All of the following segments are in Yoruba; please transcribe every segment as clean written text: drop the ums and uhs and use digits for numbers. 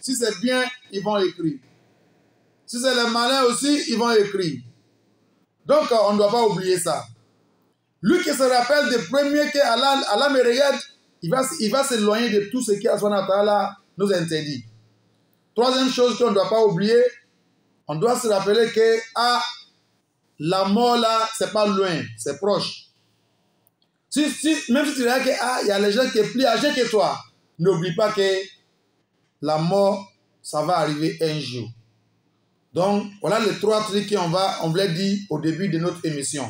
Si c'est bien, ils vont écrire. Si c'est les malins aussi, ils vont écrire. Donc, on ne doit pas oublier ça. Lui qui se rappelle des premiers que Allah me regarde, il va s'éloigner de tout ce qui Allah nous interdit. Troisième chose qu'on ne doit pas oublier, on doit se rappeler que la mort là, c'est pas loin, c'est proche. Même si tu regardes qu'il y a les gens qui sont plus âgés que toi, n'oublie pas que la mort, ça va arriver un jour. Donc, voilà les trois trucs qu'on voulait dire au début de notre émission.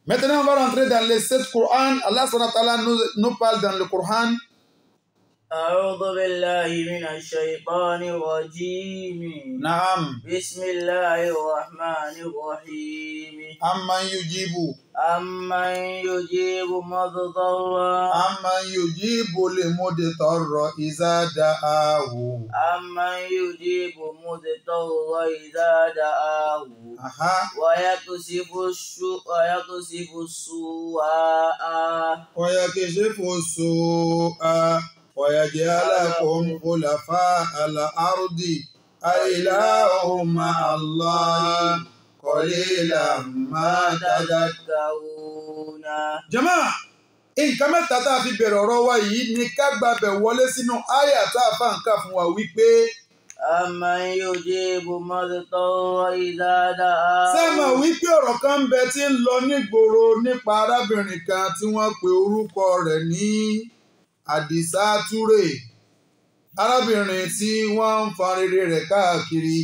Maintenant, on va rentrer dans les 7 Coran. Allah nous parle dans le Coran. أعوذ بالله من الشيطان الرجيم نعم بسم الله الرحمن الرحيم أمن يجيب مضطرا أمن يجيب المضطر إذا دعاه أمن يجيب مضطر إذا دعاه ويكشف السوء ويجعلكم خلفاء الأرض أإله مع الله قليلا ما تذكرون. Jàmáà, nǹkan mẹ́ta tá a fi bẹ̀rẹ̀ ọ̀rọ̀ wa yìí ni ká gbàbẹ̀ wọlé sínú àyà tá a fà ń kà fún wa wípé. Amman yujibu mudtarra idha da'a. Ṣé mọ̀ wípé ọ̀rọ̀ kan ń bẹ tí ń lọ nígboro nípa arábìnrin kan tí wọ́n pe orúkọ rẹ̀ ní Àdìsá Túrè. Arábìnrin tí wọ́n ń fa rere rẹ̀ káàkiri.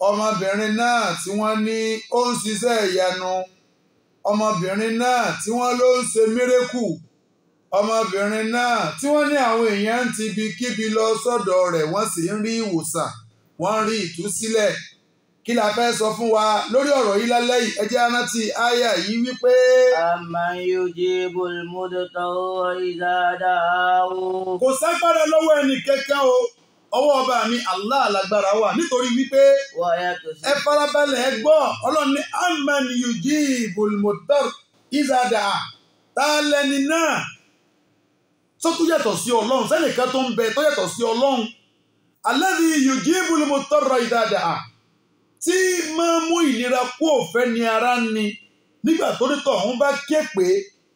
Ọmọbìnrin náà tí wọ́n ní ó ń ṣiṣẹ́ ìyanu. Ọmọbìnrin náà tí wọ́n ló ń ṣe mírèkù. Ọmọbìnrin náà tí wọ́n ní àwọn èèyàn ń ti ibikíbi lọ sọ́dọ̀ rẹ̀ wọ́n sì ń rí ìwòsàn, wọ́n ń rí ìtúsílẹ̀. Kí la fẹ́ sọ fún wa lórí ọ̀rọ̀ yìí lálẹ́ yìí? Ẹ jẹ́ á rántí àyà yìí wípé. Amman yujibul mudtarra idha da'ahu. Kò ságbára lọ́wọ́ ẹnì kankan o. Ọwọ́ ọba mi Allah lágbára wà nítorí wípé ẹ farabalẹ̀ ẹ gbọ́ Ọlọ́run ní amman yujibul mudtarra idha da'a. Ta lẹni náà? Sọ́tún yàtọ̀ sí Ọlọ́run, sẹ́nìkan tó ń bẹ tó yàtọ̀ sí Ọlọ́run. Alladhi yujibul mudtarra idha da'a. Tí máa mú ìnira kú òfẹ́ ni ara ni nígbà tó nítọ̀ òun bá ké pé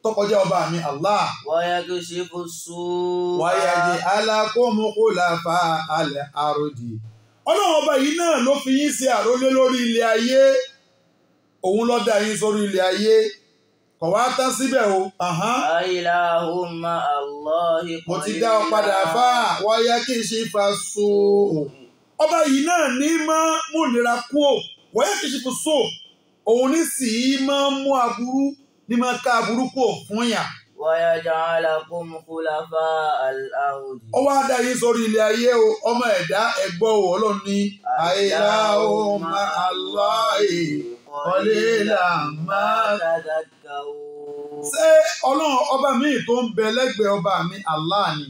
tọkọjá ọba mi Allah. Wayakshifu as-su'a. Wayaj'alakum khulafa'al ardi. Ọlọ́run ọba yìí náà ló fi yín ṣe àrólé lórí ilẹ̀ ayé. Òun ló dá yín sórí ilẹ̀ ayé. Kò wá tán síbẹ̀ o. Ilahum ma'allahi. Mo ti dá ọ padà fà wayakshifu as-su'a. Ọba yìí náà ní máa mú ìnira kú ò wayakshifu as-su'a. Òun ní sì máa mú aburú ní máa ká aburú kú ò fún yàn. Wayaj'alakum khulafa'al ardi. Ó wá dá yín sórí ilẹ̀ ayé o, ọmọ ẹ̀dá ẹ̀gbọ́ o, Ọlọ́run ní Ilahum ma'allahi qalilan ma tadhakkarun. Ṣé Ọlọ́run ọba mi tó ń bẹ lẹ́gbẹ̀ẹ́ ọba mi Allah ni?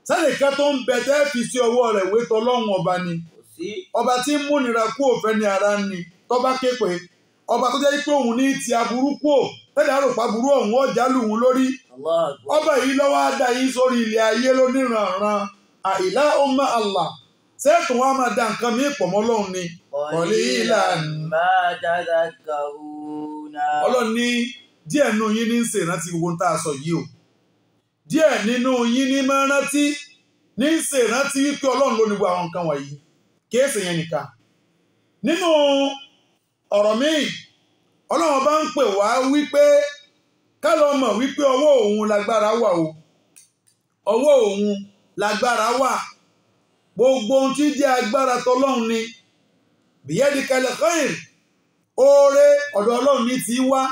Sẹ́nìkan tó ń bẹ tẹ́ fi sí ọwọ́ rẹ̀ wé tọ́lọ́run ọba ni? Ọba tí ń múnira kú òfẹ́ ni ara ni tọ́ba ké pé ọba tó jẹ́ pé òun ní ti aburú kú ò tẹ́lẹ̀ àròpá burú ọ̀hún ọjà lù wọ́n lórí. Ọba yìí lọ́wọ́ á dá yín sórí ilẹ̀ ayé lóníranran Ilahum ma'allahi. Sẹ́ẹ̀tún wa máa da nǹkan mí pọ̀ mọ́ Ọlọ́run ni. Qalilan ma tadhakkarun. Ọlọ́run ní díẹ̀ nínú yín ní ń ṣèrántí gbogbo ń tá a sọ yìí o. Díẹ̀ nínú yín ní máa rántí ní ń ṣèrántí wípé Ọlọ́run ló ní gbogbo àwọn nǹkan wọ̀nyí. Kéèsì yẹn nìkan. Nínú ọ̀rọ̀ míì, Ọlọ́run bá ń pè wá wípé ká lọ mọ̀ wípé ọwọ́ òun lágbára wà o. Ọwọ́ òun lágbára wà. Gbogbo ohun tí jẹ́ agbára tọlọ́run ni. Biyadikal khair. Oore ọ̀dọ̀ Ọlọ́run ní ti wá.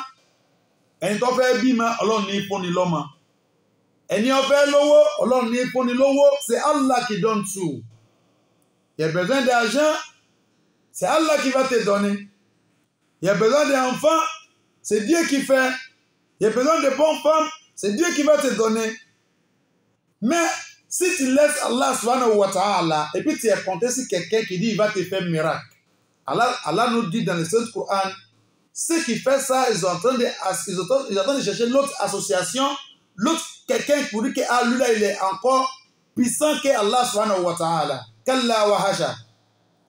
Ẹni tó fẹ́ bímọ Ọlọ́run ní fúnni lọ́mọ. Ẹni ó fẹ́ lówó Ọlọ́run ní fúnni lówó. C'est Allah qui donne tout. Il y a besoin d'argent, c'est Allah qui va te donner. Il y a besoin d'enfants, c'est Dieu qui fait. Il y a besoin de bonnes femmes, c'est Dieu qui va te donner. Mais si tu laisses Allah subhanahu wa ta'ala et puis tu es compté sur quelqu'un qui dit il va te faire un miracle. Allah nous dit dans le Saint-Coran, ceux qui font ça, ils sont en train de chercher l'autre association, l'autre quelqu'un pour dire que lui là il est encore puissant que Allah subhanahu wa ta'ala kalla wa hasha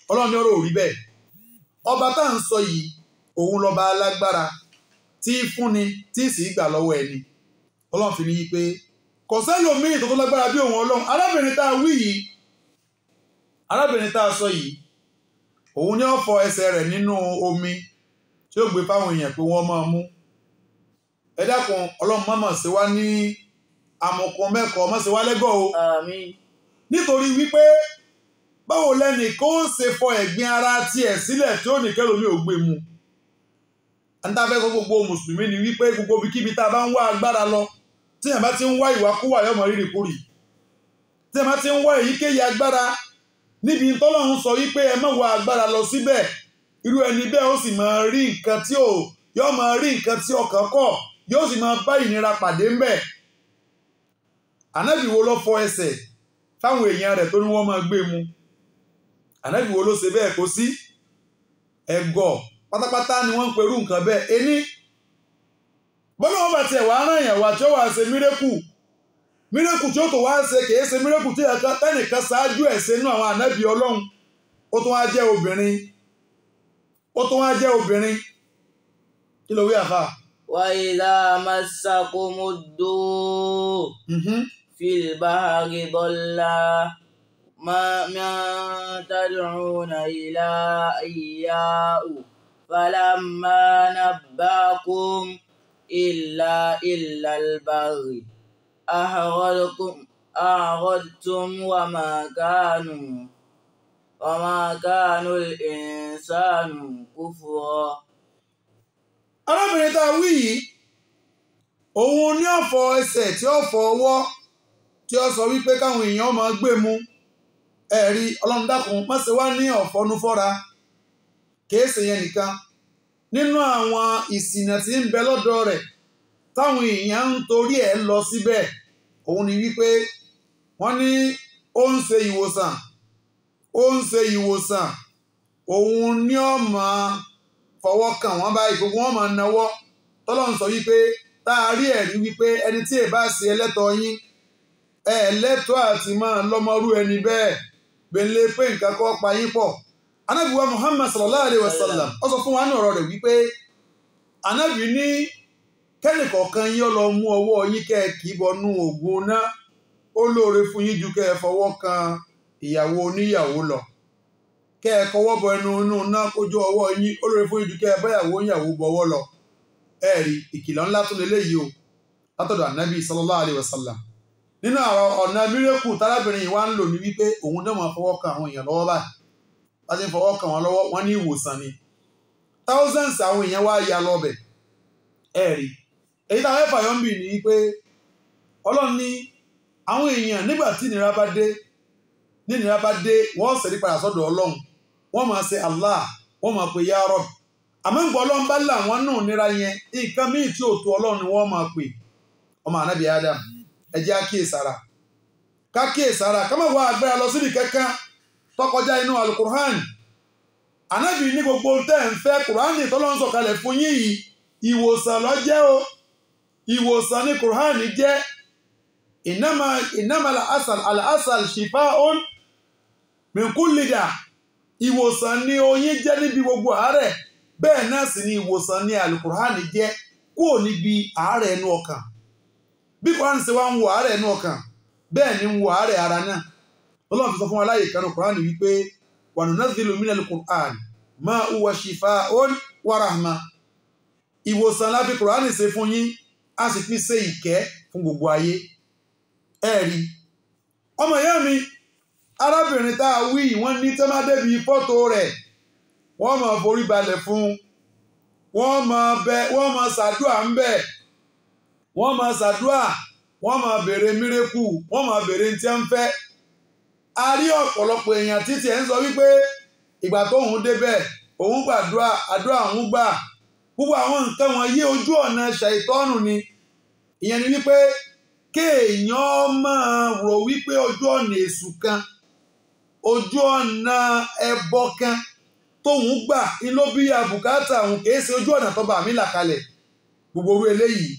ọlọ́run ní ọ̀rọ̀ orí bẹ́ẹ̀ ọba tá à ń sọ yìí òun lọ́ba alágbára tí fúnni tí sì gbà lọ́wọ́ ẹni ọlọ́run fi ní yí pé kò sẹ́lòmíì tó lágbára bí òun ọlọ́run arábìnrin tá a wí yìí arábìnrin tá a sọ yìí òun ní ó fọ ẹsẹ̀ rẹ̀ nínú omi tí ó gbé fáwọn èèyàn pé wọ́n máa mú ẹ dákun ọlọ́run má mà ṣe wá ní àmọ̀kùn mẹ́kọ̀ọ́ má ṣe wá lẹ́gọ̀ o Àmín. nítorí wípé báwo lẹ́nì kó ṣe fọ ẹ̀gbin ara tiẹ̀ sílẹ̀ tí ó ní kẹ́lòmí ò gbé mu àtàfẹ́ gbogbo mùsùlùmí ni wípé gbogbo ibikíbi tá a bá ń wá agbára lọ tí èèyàn bá ti ń wá ìwàkúwà yọmọ rírì kúrì tí èèyàn bá ti ń wá èyíkéyìí agbára níbi tọ́lọ́run sọ wípé ẹ má wá agbára lọ síbẹ̀ irú ẹni bẹ́ẹ̀ ó sì máa rí nǹkan tí yóò máa rí nǹkan tí ọkàn kọ̀ yóò sì máa bá ìnira pàdé ń bẹ̀. Ànábì wo ló fọ ẹsẹ̀ fáwọn èèyàn rẹ̀ tó ní wọ́n máa gbé mu Ànábì wo ló ṣe bẹ́ẹ̀ kó sí ẹ̀gọ́ pátápátá ni wọ́n ń perú nǹkan bẹ́ẹ̀ ení bọ́lá wọn bá tiẹ̀ wá rán èèyàn wá tí ó wàá ṣe mírẹ́kù tí ó tó wá ṣe kìí ṣe mírẹ́kù tí ẹnìkan ṣáájú ẹ̀ ṣe nú àwọn ànábì ọlọ́run ó tún wá jẹ́ obìnrin kí ló wí àfà. Wa idha massakumud-durru fil bahri dalla ma tad'una ila iyyahu falamma nabbakum illa al-barri أعرضتم وما كان الإنسان كفورا. arábìnrin tá a wí yìí òun ní ọ̀fọ̀ ẹsẹ̀ tí ó fọ ọwọ́ tí ó sọ wípé káwọn èèyàn máa gbé mu ẹ̀rí ọlọ́run dákun má ṣe wá ní ọ̀fọ́núfọ́ra kìí ṣe yẹn nìkan nínú àwọn ìsìnà tí ń bẹ lọ́dọ̀ rẹ̀ táwọn èèyàn ń torí ẹ̀ lọ síbẹ̀ òun ni wípé wọ́n ní ó ń ṣe ìwòsàn òun ní ó máa fọwọ́ kàn wọ́n báyìí gbogbo wọn máa náwọ́ tọ́lọ́run sọ wípé tá a rí ẹ̀rí wípé ẹni tí ẹ bá ṣe ẹlẹ́tọ̀ yín ẹlẹ́tọ̀ àti máa lọ́mọrú ẹni bẹ́ẹ̀ gbẹ̀lẹ́ pé nǹkan kọ́ pa yín pọ̀ Ànábì wa Muhammad sallallahu alayhi wa sallam ó sọ fún wa ní ọ̀rọ̀ rẹ̀ wípé Ànábì ní kẹ́nìkọ̀ọ̀kan yín lọ mú ọwọ́ yín kẹ́ ẹ kì í bọnú ògùn náà ó lóore fún yín ju kẹ́ ẹ fọwọ́ kan ìyàwó oníyàwó lọ kẹ́ ẹ kọwọ́ bọ ẹnu inú náà kójú ọwọ́ yín ó lóore fún yín ju kẹ́ ẹ báyàwó ìyàwó bọwọ́ lọ ẹ̀rí ìkìlọ̀ ńlá tó lélẹ́yìí o látọ̀dọ̀ Ànábì sallallahu alayhi wa sallam nínú àwọn ọ̀nà mírẹ́kù tárábìnrin yìí wá ń lò ní wípé òun náà máa fọwọ́ kan àwọn èèyàn lọ́wọ́ báyìí láti fọwọ́ kan wọn lọ́wọ́ wọn ní ìwòsàn ni thousands àwọn èèyàn wá ya lọ́bẹ̀ ẹ̀rí èyí táwọn ẹ̀fà yọ̀ ń bì ní pé Ọlọ́run ní àwọn èèyàn nígbà tí ìnira bá dé wọ́n ṣẹ́rí padà sọ́dọ̀ Ọlọ́run wọ́n máa ṣe Allah wọ́n máa pe ya Rabb àmọ́ ìgbà Ọlọ́run bá là wọ́n nù nira yẹn nǹkan míì tí ò tó Ọlọ́run ni wọ́n máa pè ọmọ Ànábì Adam ẹ jẹ́ àkíyèsára ká má wá agbára lọ síbi kankan tó kọjá inú alukur'an Ànábì ní gbogbo tẹ́ ń fẹ́ kùránì tọ́lọ́run sọ̀kalẹ̀ fún yín yìí ìwòsàn ló jẹ́ o ìwòsàn ní kùránì jẹ́ innama al-asal shifa'un min kulli da ìwòsàn ní oyin jẹ́ níbi gbogbo àárẹ̀ bẹ́ẹ̀ náà sì ni ìwòsàn ní alukur'ani jẹ́ kúrò níbi àárẹ̀ ẹnu ọkàn bí kùránì ṣe wá ń wo àárẹ̀ ẹnu ọkàn bẹ́ẹ̀ ni ń wo àárẹ̀ ara náà Ọlọ́run fi sọ fún wa láyé kanu kùránì wípé wa nunazzilu minal qur'an ma huwa shifa'un wa rahma ìwòsàn la fi kùránì ṣe fún yín a sì fi ṣe ìkẹ́ fún gbogbo ayé ẹ̀rí ọmọ ìyá mi arábìnrin tá a wí wọ́n ní tẹ́ máa débi fọ́tò rẹ̀ wọ́n máa forí balẹ̀ fún wọ́n máa ṣàdúà ń bẹ̀ wọ́n máa ṣàdúà wọ́n máa béèrè mírèkù wọ́n máa béèrè tí ń fẹ́ a rí ọ̀pọ̀lọpọ̀ èèyàn títí ẹ̀ ń sọ wípé ìgbà tó òun débẹ̀ òun gbàdúrà àdúrà òun gbà gbogbo àwọn nǹkan wọn yé ojú ọ̀nà ṣàìtọ́nù ni ìyẹn ni wípé kéèyàn máa rò wípé ojú ọ̀nà èṣù kan ojú ọ̀nà ẹbọ kan tóun gbà ló bí àbùkátà òun kìí ṣe ojú ọ̀nà tó bá mi là kalẹ̀ gbogbo orú eléyìí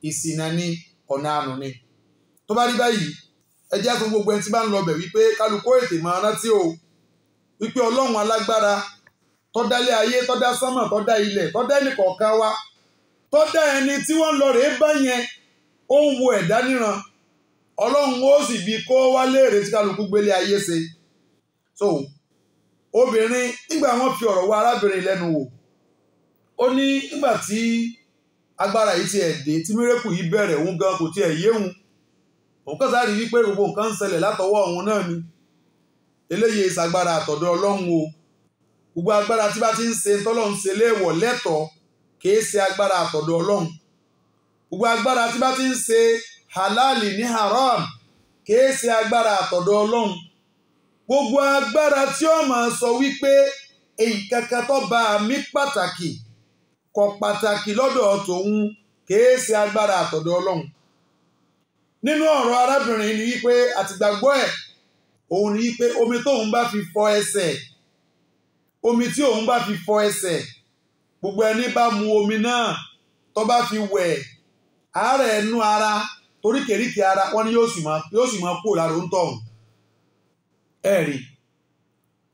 ìṣìnà ni ọ̀nà àánú ni tó bá rí báyìí ẹjẹ́ tó gbogbo ẹni tí bá ń lọ bẹ̀ wípé kálukú ètè máa rántí o wípé ọlọ́run alágbára tó dálé ayé tó dá sánmà tó dá ilẹ̀ tó dá ẹnìkọ̀ọ̀kan wa tó dá ẹni tí wọ́n lọ rèé bá yẹn ó ń wo ẹ̀dá níran ọlọ́run ó sì bi kó wá léèrè tí kálukú gbélé ayé ṣe so obìnrin nígbà wọ́n fi ọ̀rọ̀ wá arábìnrin lẹ́nu wò ó ní nígbà tí agbára yìí ti ẹ̀ dé tí mírèkù yìí bẹ̀rẹ̀ òun gan kò tiẹ̀ yéhun òun kàn sáré wípé gbogbo nǹkan ń ṣẹlẹ̀ látọwọ́ òun náà ni eléyìí ìṣàgbára àtọ̀dọ̀ ọlọ́run o gbogbo agbára tí bá ti ń ṣe tọ́lọ́run ṣe léèwọ̀ lẹ́tọ̀ọ́ kìí ṣe agbára àtọ̀dọ̀ ọlọ́run gbogbo agbára tí bá ti ń ṣe halali ní haram kìí ṣe agbára àtọ̀dọ̀ ọlọ́run gbogbo agbára tí ó máa sọ wípé nǹkan kan tó bá mi pàtàkì kò pàtàkì lọ́dọ̀ tòun kìí ṣe agbára àtọ̀dọ̀ ọlọ́run nínú ọ̀rọ̀ arábìnrin ni wípé àtìgbàgbọ́ ẹ̀ òun ni wípé omi tóun bá fi fọ ẹsẹ̀ omi tí òun bá fi fọ ẹsẹ̀ gbogbo ẹni bá mu omi náà tó bá fi wẹ̀ àárẹ̀ ẹnu ara toríkèríkè ara wọn ni yóò sì máa kúrò lára ń tọ̀hún ẹ̀rí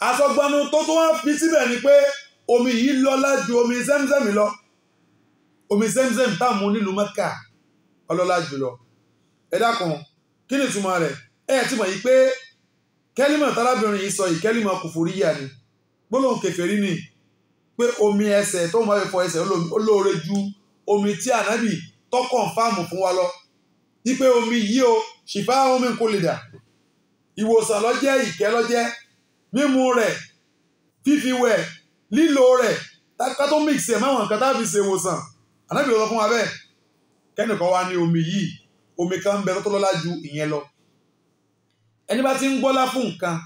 àsọgbọnú tó wá fi síbẹ̀ ni pé omi yìí lọ́lá ju omi Zemzem lọ omi Zemzem táwọn mú nílùú Mẹ́kà ọlọ́lá jùlọ ẹ dákun kí ni ìtumọ̀ rẹ̀ ti mọ̀ yìí pé kẹ́límọ̀ tárábìnrin yìí sọ yìí kẹ́límọ̀ kùfùríyà ni gbólóhùn kèfèrí ni pé omi ẹsẹ̀ tó máa fi fọ ẹsẹ̀ olóore ju omi tí ànábì tó kọ̀ǹfàmù fún wa lọ wípé omi yìí o ṣìfà omi kò lè dà ìwòsàn ló jẹ́ ìkẹ́ ló jẹ́ mímu rẹ̀ fífi wẹ̀ lílo rẹ̀ ká tó mix ẹ̀ máwọn nǹkan tá a fi ṣe ìwòsàn ànábì ló sọ fún wa bẹ́ẹ̀ kẹ́nìkan wá ní omi yìí omi kan ń bẹ tó lọ́lá ju ìyẹn lọ ẹni bá ti ń gbọ́lá fún nǹkan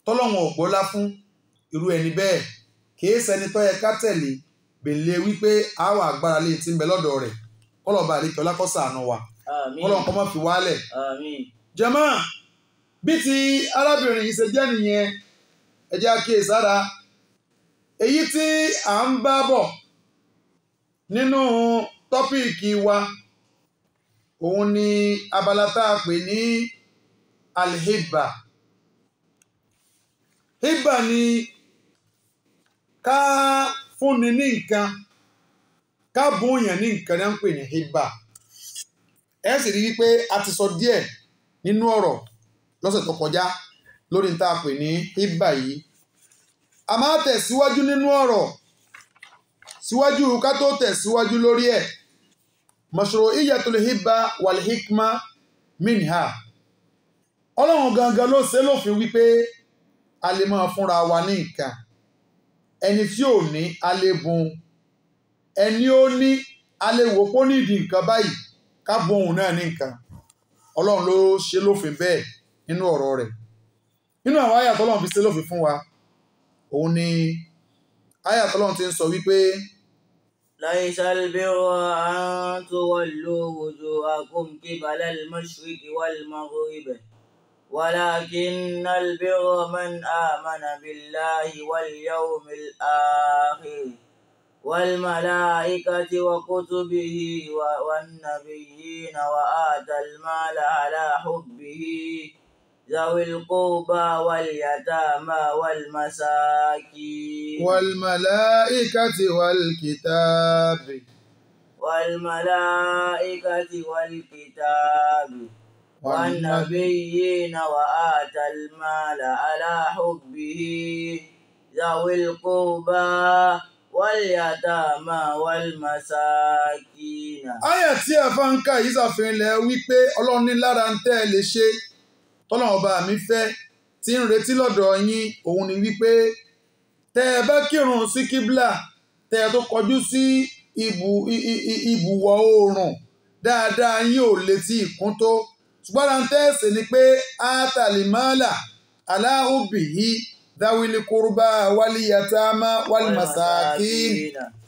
tọ́lọ́wọ̀n ò gbọ́lá fún irú ẹni bẹ́ẹ̀ kìí ṣẹni tó yẹ ká tẹ̀lé bèlè wípé àwọn agbára lè ti ń bẹ lọ́dọ̀ rẹ̀ kọ́lọ̀bà àríkẹ́ ọlákọ́sà àánú wa kọ́lọ̀ nǹkan mọ́ fi wálẹ̀ jàmáà bí ti arábìnrin yìí ṣe jẹ́ nìyẹn ẹ jẹ́ àkíyèsára èyí tí à ń bá bọ̀ nínú tọ́píìkì wa òun ni abala tá a pè ní alhibba hibba ni ká fúnni ní nǹkan ká bóyàn ní nǹkan náà ń pè ní hibba ẹ sì rí wípé a ti sọ díẹ̀ nínú ọ̀rọ̀ lọ́sẹ̀ tó kọjá lórí tá a pè ní hibba yìí a máa tẹ̀síwájú nínú ọ̀rọ̀ síwájú ká tó tẹ̀síwájú lórí ẹ̀ mashru'iyyatul hibba wal hikma minha ọlọ́run gangan ló ṣe lófin wípé a lè máa fúnra wa ní nǹkan ẹni tí ò ní a lè bùn ẹni ó ní a lè wò pó nídìí nǹkan báyìí ká bùn òun náà ní nǹkan ọlọ́run ló ṣe lófin bẹ́ẹ̀ nínú ọ̀rọ̀ rẹ̀ nínú àwọn àyà tọ́lọ́run fi ṣe lófin fún wa òun ni àyà tọ́lọ́run ti ń sọ wípé ليس البر أن تولوا وجوهكم قبل المشرق والمغرب ولكن البر من آمن بالله واليوم الآخر والملائكة وكتبه والنبيين وآتى المال على حبه ذوي القربى واليتامى والمساكين والملائكة والكتاب والنبيين وآتى المال على حبه ذوي القربى واليتامى والمساكين. àyà tí a fa ń kà yìí ṣàfihàn wípé ọlọ́run ní lára ń tẹ́ ẹ lè ṣe tọ́lọ́run ọba mi fẹ́ tí ń retí lọ́dọ̀ yín òun ni wípé tẹ́ ẹ bá kírun sí kíbla tẹ́ ẹ tó kọjú sí ibùwọ̀ oòrùn dáadáa yín ò létí ìkún tó ṣùgbọ́n à ń tẹ́sí ni pé átàlímọ́là aláhùbì yìí dáwìlì kúrúbà wálé yàtàmá wálé màsàkín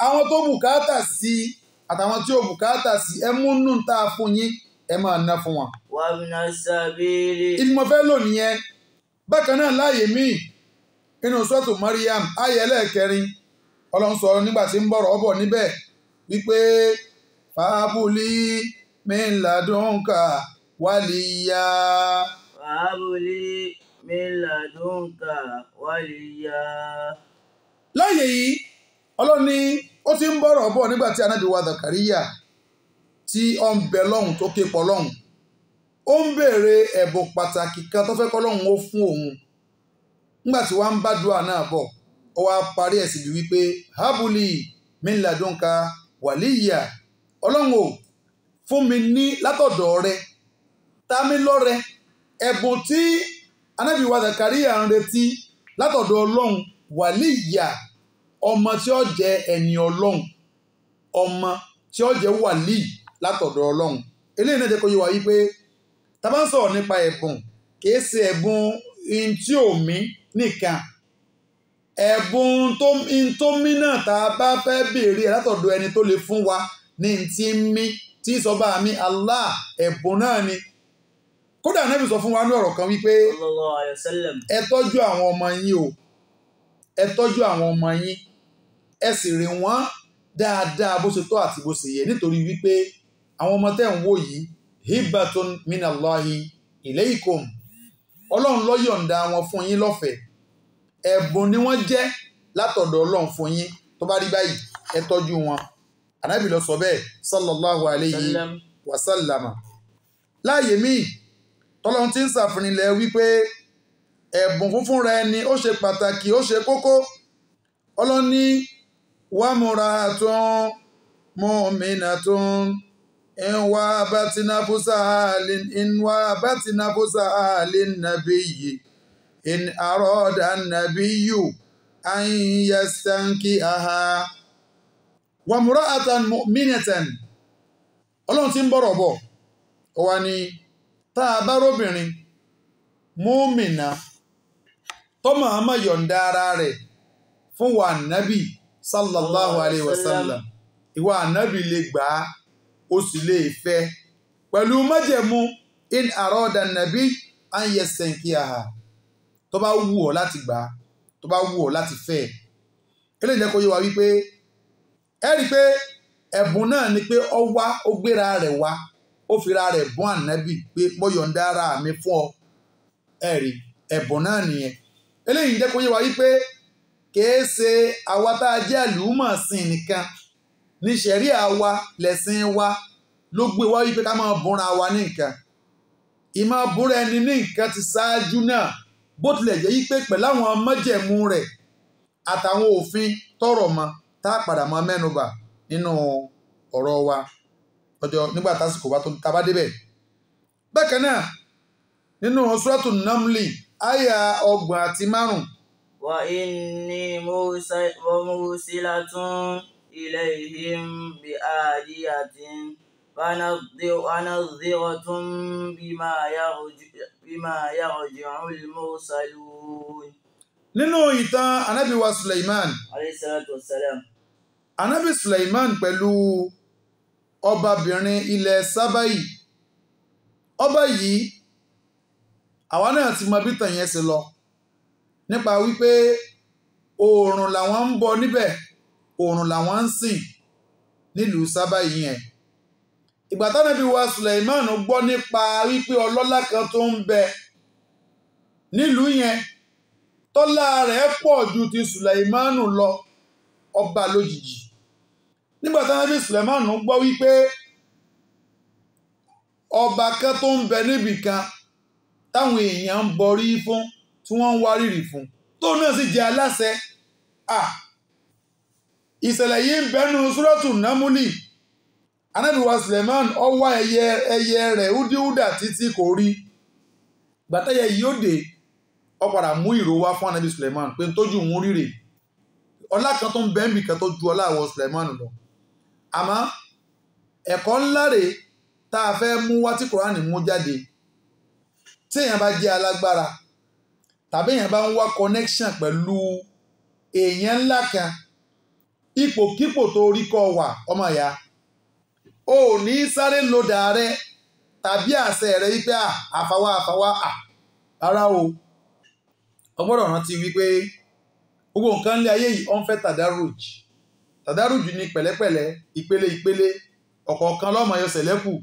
àwọn tó bùkátà sí àtàwọn tí ò bùkátà sí ẹ múnú tá a fún yín ẹ máa ná fún wọn. wàmínà sábìlì. ìdí mo fẹ́ lò nìyẹn bákan náà láàyè míì inú sọ́ọ̀tù Mariam ayé ẹlẹ́ẹ̀kẹrin ọlọ́run sọ̀rọ̀ nígbà tí ń bọ̀rọ̀ ọbọ̀ níbẹ̀ wípé fàábùlì min ladunka waliya. وهب لي من لدنك وليا. láyé yìí ọlọ́run ní ó ti ń bọ̀rọ̀ bọ̀ nígbà tí Ànábì wa Zakariya tí ó ń bẹ lọ́hùn tó ké pọ̀ lọ́hùn ó ń béèrè ẹ̀bùn pàtàkì kan tó fẹ́ kọ́ lọ́hùn ó fún òun nígbà tí wọ́n ń bá dùà náà bọ̀ ó wá parí ẹ̀ síbi wípé habuli min ladunka waliya ọlọ́run ò fún mi ní látọ̀dọ̀ rẹ ta mí lọ́rẹ ẹ̀bùn tí Ànábì wa Zakariya ń retí látọ̀dọ̀ ọlọ́run wàlíyà ọmọ tí ó jẹ́ ẹni ọlọ́run ọmọ tí ó jẹ́ wàlí látọ̀dọ̀ ọlọ́run eléyìí náà jẹ́ kó yé wa wípé tá bá ń sọ̀rọ̀ nípa ẹ̀bùn kìí ṣe ẹ̀bùn in tí ò mí nìkan ẹ̀bùn tó mí náà tá a bá fẹ́ béèrè látọ̀dọ̀ ẹni tó lè fún wa ní ti mí tí sọba mi Allah ẹ̀bùn náà ni kódà Ànábì sọ fún wa ní ọ̀rọ̀ kan wípé sallallahu alaihi wasallam. ẹ tọ́jú àwọn ọmọ yín o ẹ tọ́jú àwọn ọmọ yín ẹ sì rìn wọ́n dáadáa bó ṣe tọ́ àti bó ṣe yẹ nítorí wípé àwọn ọmọ tẹ́ ń wò yìí hibbatun minallahi ilaykum ọlọ́run ló yọ̀ǹda wọn fún yín lọ́fẹ̀ẹ́ ẹ̀bùn ni wọ́n jẹ́ látọ̀dọ̀ ọlọ́run fún yín tó bá rí báyìí ẹ tọ́jú wọn Ànábì ló sọ bẹ́ẹ̀ sallallahu alayhi wa sallama láàyè míì tọ́lọ́run ti ń ṣàfihàn wípé ẹ̀bùn fúnfún rẹ ni ó ṣe pàtàkì ó ṣe kókó ọlọ́ni wàmúratún mu'minatun ìwà bátínàfúsà lin nabiyyi in arada an-nabiyyu an yastankihaha wàmúratún mu'minatan ọlọ́run ti ń bọ̀rọ̀ bọ̀ ó wá ní tá a bá róbìnrin múmìnà tọ́mọ̀ àmọ́ yọ̀ǹda ara rẹ̀ fún wa nábì sallallahu alayhi wa sallam ìwà nábì lè gbà á ó sì lè fẹ́ pẹ̀lú májẹ̀mú in àrọ́dà nábì an yastankihaha tó bá wù ọ́ láti gbà á tó bá wù ọ́ láti fẹ́ eléyìí jẹ́ kó yé wa wípé ẹ rí i pé ẹ̀bùn náà ni pé ó wá ó gbéra rẹ̀ wá ó fira rẹ̀ bọ́n ànábì pé mo yọ̀ǹda ara mi fún ọ ẹ̀rí ẹ̀bùn náà nìyẹn eléyìí jẹ́ kó yé wa wípé kìí ṣe àwa tá a jẹ́ àlùmọ̀ sìn nìkan ní ṣẹ̀rí àwa lẹ̀sìn wa ló gbé wá wípé ká máa búra wa ní nǹkan ìmọ̀ búra ẹni ní nǹkan ti ṣáájú náà bó tilẹ̀ jẹ́ wípé pẹ̀lú àwọn májẹ̀mú rẹ̀ àtàwọn òfin tọrọ mọ́ tá a padà mọ́ mẹ́nubà nínú ọ̀rọ̀ wa ọjọ́ nígbà tásìkò bá tó ta bá débẹ̀ bákan náà nínú Suratul Namli àyà 35 wa inni mursilatun ilayhim bi adiyatin fanadhiratun bima yarji'ul mursalun. nínú ìtàn Ànábì wa Sulaiman alayhi salatu wassalam. Ànábì Sulaiman pẹ̀lú ọbabìnrin ilẹ̀ Sábàì ọba yìí àwa náà ti mọ bí tàn yẹn ṣe lọ nípa wípé oòrùn làwọn ń bọ níbẹ̀ oòrùn làwọn ń sìn nílùú Sábàì yẹn ìgbà t'Ànábì wa Sulaiman gbọ́ nípa wípé ọlọ́lá kan tó ń bẹ nílùú yẹn tọ́lá rẹ̀ pọ̀ ju ti Sulaiman lọ ọba lójijì nígbà t'Ànábì Sulaiman gbọ́ wípé ọba kan tó ń bẹ níbì kan táwọn èèyàn ń bọrí fún tí wọ́n ń wárìrì fún tó náà sì jẹ́ aláṣẹ ìṣẹ̀lẹ̀ yìí ń bẹnu Suratul Namli Ànábì wa Sulaiman ó wá ẹyẹ rẹ̀ húdíhúdà títí kò rí gbàtẹ́yẹ yìí ó dé ó padà mú ìró wá fún Ànábì Sulaiman pé tójú òun rírè ọlá kan tó ń bẹ níbì kan tó ju ọlá àwọn Sulaiman lọ àmọ́ ẹ̀kọ́ ńlá rèé tá a fẹ́ mú wá tí Kùránì mú jáde tí èèyàn bá jẹ́ alágbára tàbí èèyàn bá ń wá connection pẹ̀lú èèyàn ńlá kan ipòkípò tó rí kọ́ wà ọmọ ìyá o ní sáré lòdà rẹ tàbí àṣẹ rẹ wípé àfàwà ara o ọgbọ́dọ̀ rántí wípé gbogbo nǹkan lé ayé yìí ó ń fẹ́ tàdárùj ní pẹ̀lẹ́pẹ̀lẹ́ ìpele ọ̀kọ̀ọ̀kan lọ́mọ yọ sẹ̀lẹ́kù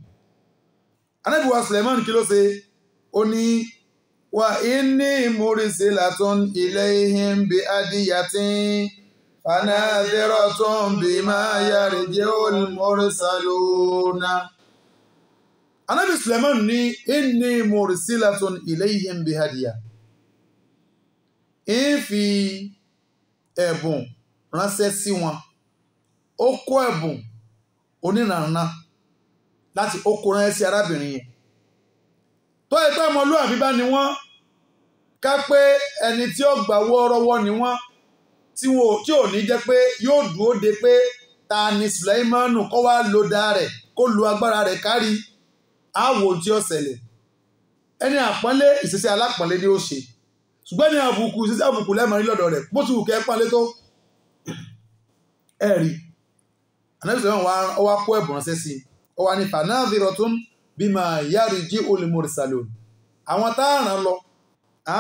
Ànábì wa Suleiman kí ló ṣe ó ní wa inni mursilatun ilayhim bi adiyatin fanadhiratun bima yarji'ul mursaluna. Ànábì Suleiman ní inni mursilatun ilayhim bi hadiya fi ẹ̀bùn ránṣẹ́ sí wọn. Ó kó ẹ̀bùn onírànà láti ó kó ránṣẹ́ sí arábìnrin yẹn. Tó ẹgbẹ́ ọmọlúwàbí bá ní wọ́n, ká pé ẹni tí ó gbà wọ́ọ́rọ́wọ́ ni wọ́n, tí ò ní jẹ́ pé yóò dúró de pé ta ni Sulaimanu kó wá lo dá rẹ̀ kó lo agbára rẹ̀ kárí àwò tí ó ṣẹlẹ̀. Ẹni àpọ́nlé ìṣesí alápọ̀nlé ni ó ṣe, ṣùgbọ́n ní àbùkù ìṣesí àbùkù lẹ́mọ̀ rí lọ́dọ̀ rẹ̀ bó ti wù kẹ́ pọ́nlé tó ẹ̀rí. Ànábì Sulaimanu wá kó ẹ̀bùn ránṣẹ́ sí i, ó wá ní fanadhiratun bima yarji'ul mursalun. Àwọn tá a rán lọ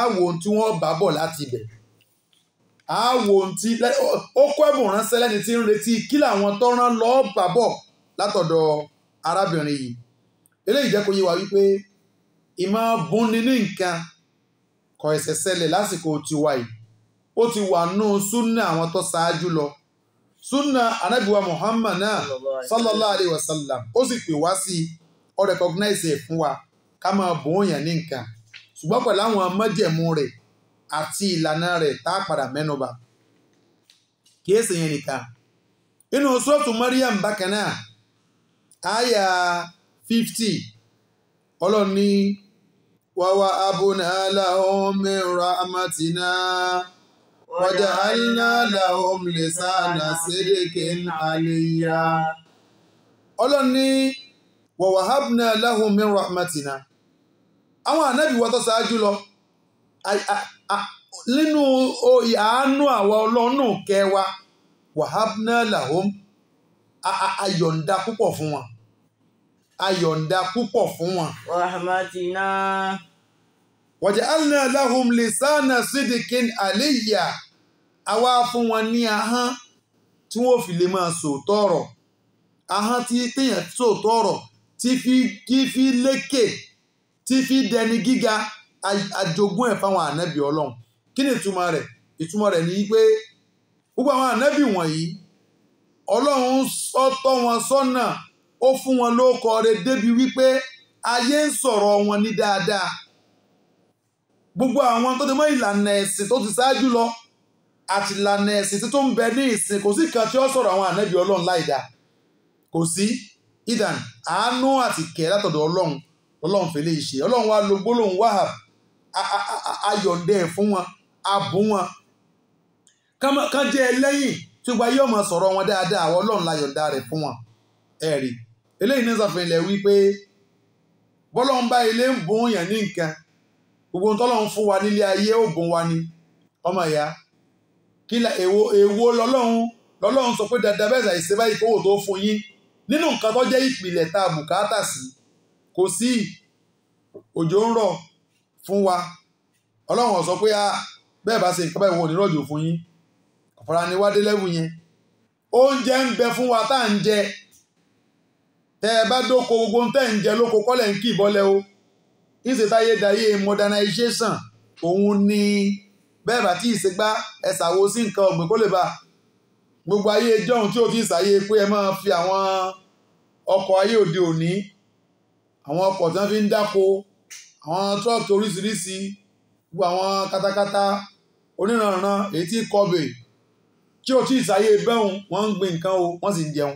àwò tí wọ́n bá bọ̀ láti ibẹ̀, àwò tí ó kó ẹ̀bùn ránṣẹ́ lẹ́ni tí ń retí kí làwọn tó rán lọ bá bọ̀ látọ̀dọ̀ arábìnrin yìí. Eléyìí jẹ́ kó yé wa wípé ìmọ̀ bùnni ní nǹkan kò ẹ̀sẹ̀ ṣẹlẹ̀ lásìkò tiwa yìí, ó ti wà nù súnà àwọn tó ṣáájú lọ. Súnà Ànábì wa Muhammad náà sallallahu alayhi wa sallam ó sì pè wá sí ó recognize ẹ̀ fún wa ká máa bùn yàn ní nǹkan, ṣùgbọ́n pẹ̀lú àwọn májẹ̀mú rẹ̀ àti ìlànà rẹ̀ tá a padà mẹ́nuba. Kìí ṣe yẹn nìkan, inú Suratu Maryam bákan náà àyà 50 Ọlọ́run ní wa wahabna lahum min rahmatina wa ja'alna lahum lisana sidqin aliyya. Ọlọ́run ní wa wahabna lahum min rahmatina. Àwọn ànábì wa tó ṣáájú lọ nínú àánú àwọn Ọlọ́run kẹwa wahabna lahum ayọ̀ǹda púpọ̀ fún wọn, ayọ̀ǹda púpọ̀ fún wọn. rahmatina wa ja'alna lahum lisana sidqin aliyya. Àwa fún wọn ní ahọ́n tí wọ́n fi lè máa sòótọ́ ọ̀rọ̀, ahọ́n tí téèyàn sòótọ́ ọ̀rọ̀ tí fi lékè tí fi dẹni gíga, àjogún ẹ̀ fáwọn ànábì Ọlọ́run. Kí ni ìtumọ̀ rẹ̀? Ìtumọ̀ rẹ̀ ni pé gbogbo àwọn ànábì wọ̀nyí Ọlọ́run tọ́ wọn sọ́nà, ó fún wọn lóko rẹ̀ débi wípé ayé ń sọ̀rọ̀ wọn ní dáadáa. Gbogbo àwọn tó ti mọ́ ìlànà ẹ̀sìn tó ti ṣáájú lọ àti ìlànà ẹ̀sìn tó ń bẹ ní ìsìn, kò sí kan tí ó sọ̀rọ̀ àwọn ànábì Ọlọ́run láìda, kò sí. Ìdàn àánú àti kẹ́ látọ̀dọ̀ Ọlọ́run fèlè ìṣe. Ọlọ́run wá lo gbólóhùn wahab, ayọ̀ǹdẹ̀ fún wọn, abùn wọn, kán jẹ́ ẹlẹ́yìn tí gba yóò máa sọ̀rọ̀ wọn dáadáa. Àwọn Ọlọ́run láyọ̀ǹda rẹ̀ fún wọn. Ẹ̀rí eléyìí ní sàfihàn ilẹ̀ wípé bọ́lọ́run bá ilé ń bùn yàn ní nǹkan, gbogbo ohun tọ́lọ́run fún wa nílé ayé ó bùn wa ni. Ọmọ ìyá kí la èwo lọ́lọ́run sọ pé dáadáa bẹ́ẹ̀ ṣàìṣe báyìí kówó tó fún yín nínú nǹkan tó jẹ́ ìpìlẹ̀ tá a bùkátà sí. Kò sí. Òjò ń rọ̀ fún wa, Ọlọ́run sọ pé bẹ́ẹ̀ bá ṣe nǹkan báyìí wọn ò ní rọ̀jò fún yín. Ọ̀fọ̀ra ni wá dé lẹ́wù yẹn. Oúnjẹ ń bẹ fún wa tá à ń jẹ. Tẹ́ ẹ bá dóko gbogbo ń tẹ́ ń jẹ lóko kọ́lẹ̀ ń kì í bọ́lẹ̀ o. Ìṣètáyé dayé modernization òun ni bẹ́ẹ̀ bá tí ìṣègbà ẹ̀sàwó sí nǹkan ọ̀gbìn kó lè bá gbogbo ayé jọ̀hún tí ó ti ṣàyè pé ẹ máa fi àwọn ọkọ̀ ayé òde òní, àwọn ọkọ̀ tí wọ́n fi ń dáko, àwọn tírọ́ọ̀kì oríṣiríṣi, gbogbo àwọn katakata oníranran èyí tí kọbè tí ó ti ṣàyè bẹ́hùn wọ́n ń gbin nǹkan o, wọ́n sì ń jẹun.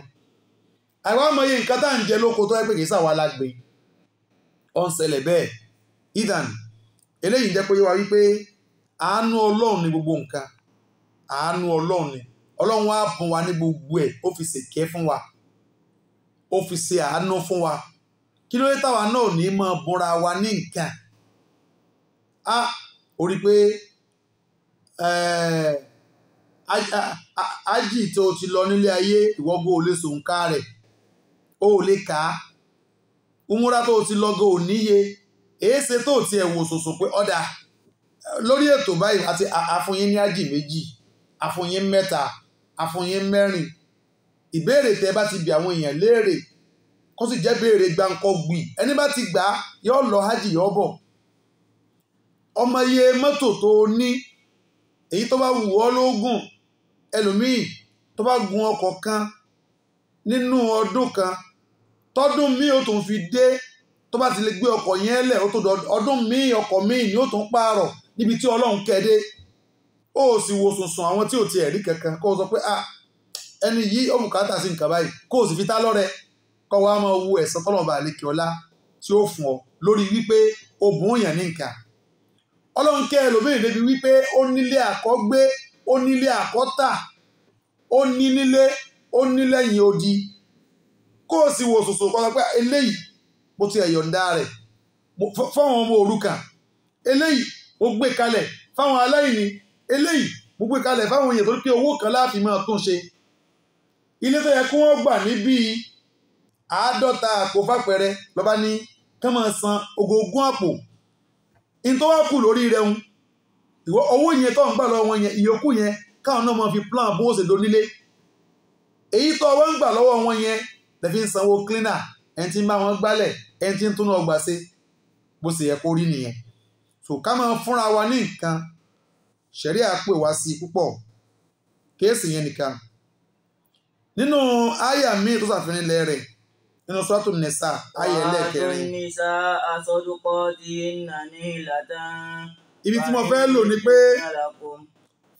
Àìwá mọye nǹkan tá à ń jẹ lóko tó yẹ pé kì í ṣàwa la gbìn, ó ń ṣẹlẹ̀ bẹ́ẹ̀. Ìdàn eléyìí jẹ́ pé yé wa wípé àánú Ọlọ́run ni gbogbo nǹkan, àánú Ọlọ́run ni. Ọlọ́run wá bùn wa ní gbogbo ẹ̀, ó fi ṣèkẹ́ fún wa, ó fi ṣe àánú fún wa. Kí ló dé táwa náà ní máa bùnra wa ní nǹkan? Ó rí pé ájì tó ti lọ nílé ayé ìwọ́gbó ò lè sòǹkà rẹ̀, ó lè kà á. Umura tó ti lọ́gọ́ ò níye, èéṣe tó ti ẹ̀wò sòsò pé ọ̀dà lórí ètò báyìí àti àfúnyín ní ájì 2, àfúnyín 3, àfúnyín 4. Ìbéèrè tẹ́ bá ti bi àwọn èèyàn léèrè kó sì jẹ́ béèrè gbáǹkọ́ gbì ẹni bá ti gbà yóò lọ hajj yóò bọ̀ ọmọ iye mọ́tò tó ní èyí tó bá wù ọ́ lógún ẹlòmíì tó bá gun ọkọ̀ kan nínú ọdún kan tọdún míì ó tún fi dé tó bá ti lè gbé ọkọ̀ yẹn lẹ̀ ó tó ọdún míì ọkọ̀ míì ni ó tún pààrọ̀ níbi tí Ọlọ́run kẹ́dé ó sì wo sùnsùn àwọn tí ò tiẹ̀ rí kankan kó o sọ pé ẹni yìí ó bùkátà sí nǹkan báyìí kó o sì fi tá lọ́rẹ kó wa máa wo ẹ̀san tọ́lọ́ba àlekè ọlá tí ó fún ọ lórí wípé o bùn yàn ní nǹkan Ọlọ́run kẹ́ ẹlòmíì débi wípé ó nílé àkọ́gbé ó nílé àkọ́tà ó ní nílé ó ní lẹ́yìn odi kó o sì wo sùnsùn kó o sọ pé eléyìí mo ti ẹ̀yọ̀ǹda rẹ̀ fáwọn ọmọ òrukàn eléyìí mo gbé kalẹ̀ fáwọn aláìní eléyìí mo gbé kalẹ̀ fáwọn èèyàn tó ní pé owó kan láàfin máa tún ṣe ilé tó yẹ kí wọ́n gbà ní bíi 50 àpò fàpẹrẹ lọ́ba ní kán máa san ogógún àpò in tó wá kù lórí rẹ̀ ń ìwọ owó yẹn tó ń gbà lọ́wọ́ wọn yẹn ìyókù yẹn káwọn náà máa fi plan bó ṣe donílé èyí tó wọ́n ń gbà lọ́wọ́ wọn yẹn lè fi ń sanwó cleaner ẹni tí ń bá wọn gbálẹ̀ ẹni tí ń túnú ọgbà ṣe bó ṣe yẹ kó rí nìyẹn so ká máa fúnra wa ní nǹkan ṣẹ̀rí àpè wá sí púpọ̀ kéèsì yẹn nìkan nínú àyà míì tó ṣàfihàn ilẹ̀ rẹ̀ nínú Suratul Nisa àyà ẹlẹ́ẹ̀kẹrin ibi tí mo fẹ́ lò ní pé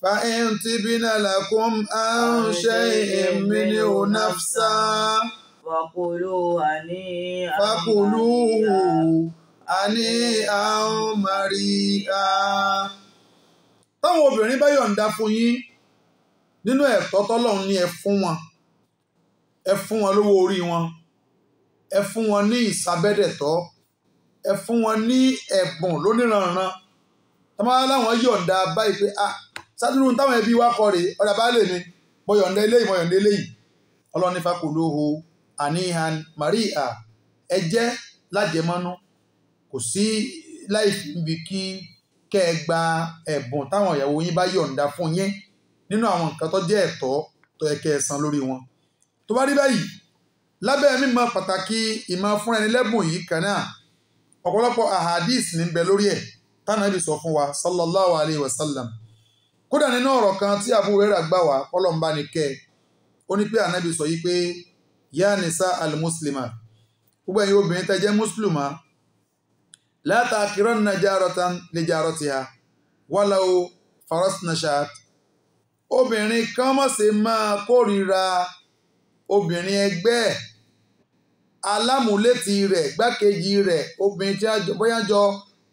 fa in tibna lakum an shay'in minhu nafsan fakuluhu hani'an mari'a táwọn obìnrin bá yọ̀ǹda fún yín nínú ẹ̀tọ́ tọ́lọ́run ní ẹ fún wọn lówó orí wọn ẹ fún wọn ní ìsabẹ́dẹ̀tọ́ ẹ fún wọn ní ẹ̀bùn lóníranran tọ́mọ́ láwọn yọ̀ǹda báyìí pé sádúró táwọn ẹbí wa kọ rèé ọ̀dà bá lè mi mo yọ̀ǹda eléyìí Ọlọ́run ní fakuluhu hani'an mari'a ẹ jẹ lájẹmọ́nú kò sí láì fi ibi kí kẹ́ ẹ gba ẹ̀bùn táwọn ìyàwó yín bá yọ̀ǹda fún yín nínú àwọn nǹkan tó jẹ́ ẹ̀tọ́ tó yẹ kẹ́ ẹ san lórí wọn tó bá rí báyìí lábẹ́ mímọ̀ pàtàkì ìmọ̀ fún ẹni lẹ́bùn yìí kan náà ọ̀pọ̀lọpọ̀ ahadis ní bẹ lórí ẹ̀ tánàbí sọ fún wa sallallahu alayhi wa sallam kódà nínú ọ̀rọ̀ kan tí Abu Hurairah gbà wá kọ́lọ̀mbá ni kẹ́ ó ní pé ànábì sọ yìí pé ya nisa al-muslima gbogbo ẹ̀yin obìnrin tẹ́ jẹ́ mùsùlùmá la takiranna jaratan li jaratiha walau farasna shat obìnrin kan má ṣe máa kórìíra obìnrin ẹgbẹ́ alámúlétì rẹ̀ gbákejì rẹ̀ obìnrin tí bóyá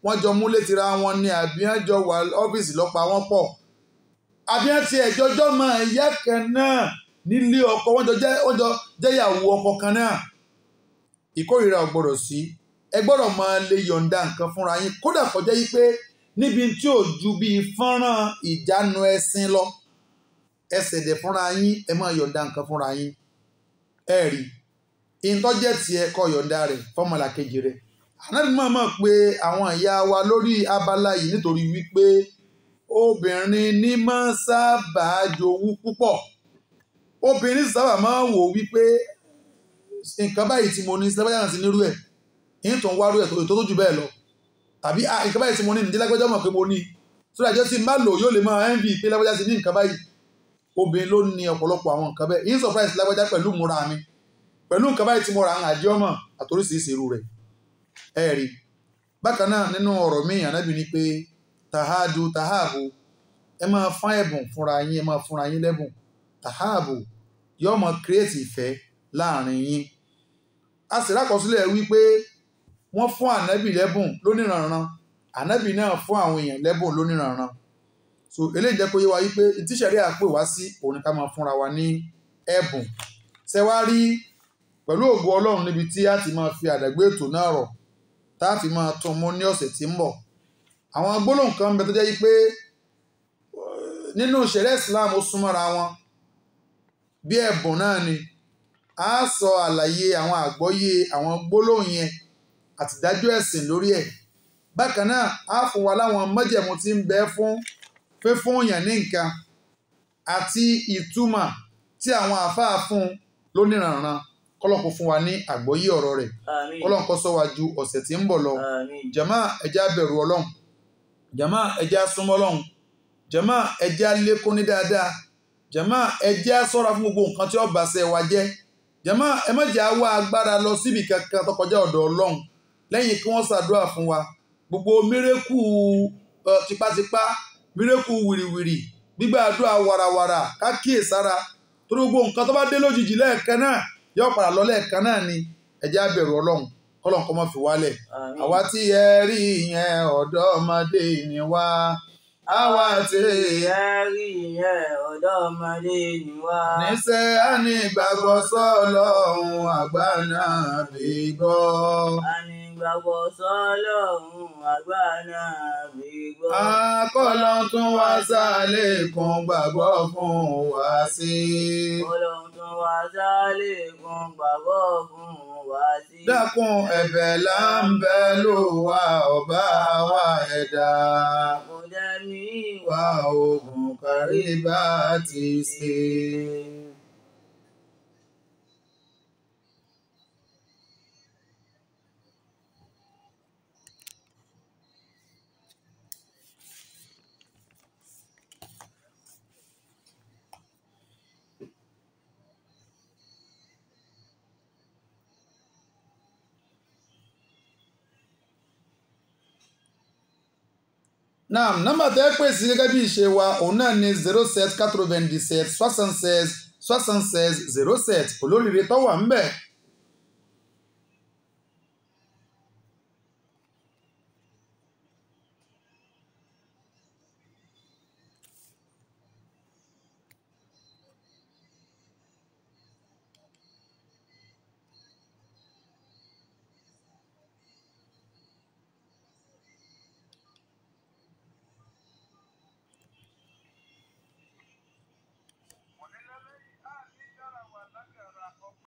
wọ́n jọ múlétìra wọn ni àbí wọ́n jọ wà ọ́fíìsì lọ́pàá wọn pọ̀ àbí wọ́n ti ẹ̀jọ́jọ́ máa ìyá kan náà nílé ọkọ wọ́n jọ jẹ́yàwó ọkọ kan náà ìkórìíra ò gbọ́dọ̀ sí ẹ gbọ́dọ̀ máa lè yọ̀ǹda nǹkan fúnra yín kódà kọjá yí pé níbi tí ò ju bíi fọ́nrán ìjánu ẹṣin lọ ẹsẹ̀ dẹ̀ fúnra yín ẹ máa yọ̀ǹda nǹkan fúnra yín ẹ rí ìtọ́jẹ́ tiẹ̀ kó yọ̀ǹda rẹ̀ fọ́mọlà kejì rẹ̀ ànábì máa pé àwọn ìyá wa lórí abala yìí nítorí wípé obìnrin ní máa sábà jowú púpọ̀ obìnrin sábà máa wò wípé nǹkan báyìí tí mo ní sílẹ̀ sí nírú ẹ̀ yìí tó ń wárú ẹ̀ tó jù bẹ́ẹ̀ lọ tàbí nǹkan báyìí tí mo ní nìdí lágbẹ́jọ́ mọ̀ pé mo ní tó dájọ́ tí má lò yóò lè máa envy pé lágbẹ́jọ́ sí ní nǹkan báyìí obìnrin ló ní ọ̀pọ̀lọpọ̀ àwọn nǹkan bẹ́ẹ̀ yìí surprise lágbẹ́jọ́ pẹ̀lú múra mi pẹ̀lú nǹkan báyìí tí mo ra àjẹ́ ọmọ àtoríṣiríṣi irú rẹ̀ ẹ rí bákan náà nínú ọ̀rọ̀ míì ànábì ní pé tahabu ẹ máa fún ẹ̀bùn fúnra yín ẹ máa fúnra yín lẹ́bùn tahabu yóò máa create ìfẹ́ láàrin yín a sì rákọsílẹ̀ wípé wọ́n fún ànábì lẹ́bùn lóníranran ànábì náà fún àwọn èèyàn lẹ́bùn lóníranran so eléyìí jẹ́ kó yé wa wípé tíṣẹ̀rí àpè wá sí òun ni ká máa fúnra wa ní ẹ̀bùn ṣe wá rí pẹ̀lú ògo Ọlọ́run níbi tí a ti máa fi àdàgbé ètò náà rọ̀ tá a fi máa tún mú ní ọ̀sẹ̀ tí ń bọ̀ àwọn gbólóhùn kan bẹ tó jẹ́ wípé nínú ìṣẹ̀lẹ̀ Islam ó súnmọ́ra wọn bí ẹ̀bùn náà ni a sọ àlàyé àwọn àgbọ́yé àwọn gbólóhùn yẹn àti ìdájọ́ ẹ̀sìn lórí ẹ̀ bákan náà a fún wa láwọn májẹ̀mú tí ń bẹ fún fífún yàn ní nǹkan àti ìtumọ̀ tí àwọn àfáà fún lóníranran kọ́lọ́n kó fún wa ní àgbọ́yé ọ̀rọ̀ rẹ̀ Àmín. kọ́lọ́n kó sọ wa ju ọ̀sẹ̀ tí ń bọ̀ lọ Àmín. jàmá ẹja bẹ̀rù Ọlọ́run jàmá ẹja súnmọ́ Ọlọ́run jàmá ẹja lékún ní dáadáa jàmá ẹja ṣọ́ra fún gbogbo nǹkan tí ó bá ṣe wa jẹ́ jàmá ẹ má jẹ́ wá agbára lọ síbi kankan tó kọjá ọ̀dọ̀ Ọlọ́run lẹ́yìn kí wọ́n ṣàdúrà fún wa gbogbo mírèkù tipátipá mírèkù wìrìwìrì gbígbà àdúrà wàràwàrà ká kíyèsára torí gbogbo nǹkan tó bá dé lójijì lẹ́ẹ̀kan náà yóò padà lọ lẹ́ẹ̀kan náà ni ẹjẹ́ á bẹ̀rù Ọlọ́run kọ́lọ́n kó má fi wálẹ̀ Àmín. àwa tí ẹ rí yẹn ọ̀dọ́mọdé ni wá àwa tí ẹ rí yẹn ọ̀dọ́mọdé ni wá. níṣẹ́ á ní ìgbàgbọ́ sọ́lọ́run àgbà náà bí gbọ́. A ní gbàgbọ́ sọ́lọ́run àgbà náà bí gbọ́. Kọ́lọ́n tún wá ṣàlékún gbàgbọ́ fún wa sí. Ọlọ́run tún wá ṣàlékún gbàgbọ́ fún wa sí. Dákun ẹ̀bẹ̀ là ń bẹ̀ ló wá ọba wa ẹ̀dá. Kò jẹ́ mi Wá ogun kárí bá ti ṣe. Naam, nọ́mbà tẹ́ pè sí gẹ́gẹ́ bí ìṣe wa òun náà ni 07 97 76 76 07 olóríire tó wà ń bẹ̀